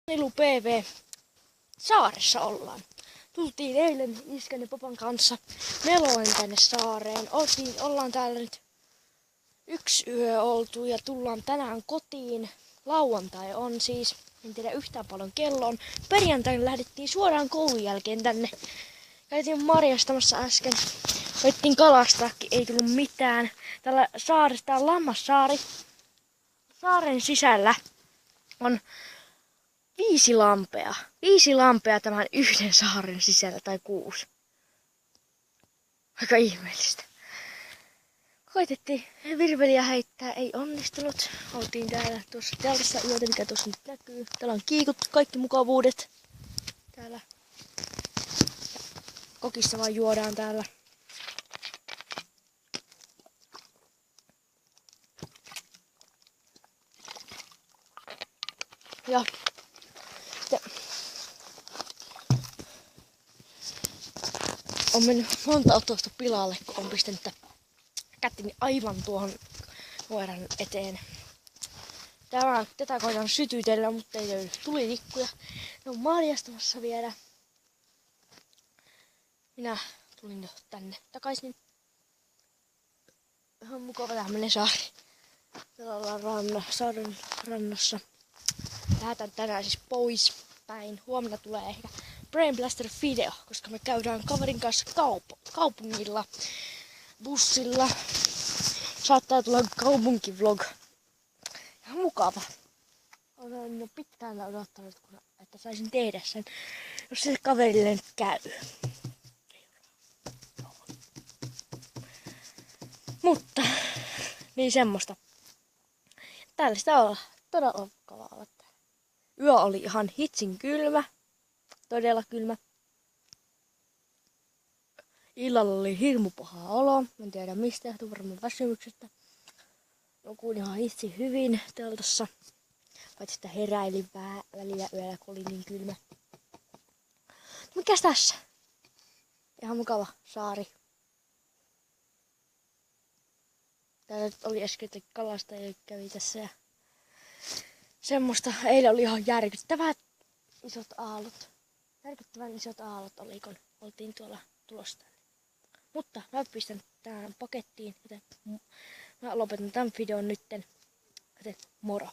Nilu PV. Saaressa ollaan. Tultiin eilen iskän ja popan kanssa meloin tänne saareen. Ollaan täällä nyt 1 yö oltu ja tullaan tänään kotiin. Lauantai on siis, en tiedä yhtään paljon kelloon. Perjantaina lähdettiin suoraan koulun jälkeen tänne. Käytiin marjastamassa äsken. Voittiin kalastaakin, ei tullut mitään. Tällä saaressa, tää on Lammassaari. Saaren sisällä on 5 lampea. 5 lampea tämän yhden saaren sisällä, tai 6. Aika ihmeellistä. Koitettiin virveliä heittää, ei onnistunut. Oltiin täällä tuossa teltassa yötä, mikä tuossa nyt näkyy. Täällä on kiikut, kaikki mukavuudet. Täällä. Kokissa vaan juodaan täällä. Ja on mennyt monta otosta pilalle, kun on pistänyt kättini aivan tuohon koiran eteen. Tätä koitan sytytellä, mutta ei löydy tulitikkuja. Ne on marjastamassa vielä. Minä tulin jo tänne takaisin. Ihan mukava tämmönen saari. Täällä ollaan saaren rannassa. Lähdetään tänään siis pois päin. Huomenna tulee ehkä Brain Blaster-video, koska me käydään kaverin kanssa kaupungilla, bussilla. Saattaa tulla kaupunkivlog. Ihan mukava. Olen jo pitkään odottanut, että saisin tehdä sen, jos se kaverille nyt käy. Mutta, niin semmoista. Täällä sitä on todella mukavaa olla. Yö oli ihan hitsin kylmä. Todella kylmä. Illalla oli hirmu paha olo. En tiedä mistä johtuu, varmaan väsymyksestä. Nukuin ihan hitsin hyvin teltassa. Paitsi sitä heräilin välillä yöllä, kun oli niin kylmä. Mikäs tässä? Ihan mukava saari. Täällä oli äsken kalastajia kävi tässä ja semmoista. Eilen oli ihan järkyttävät isot aallot. Järkyttävän isot aallot oli, kun oltiin tuolla tulossa. Mutta mä pistän tähän pakettiin, joten mä lopetan tämän videon nytten. Joten moro!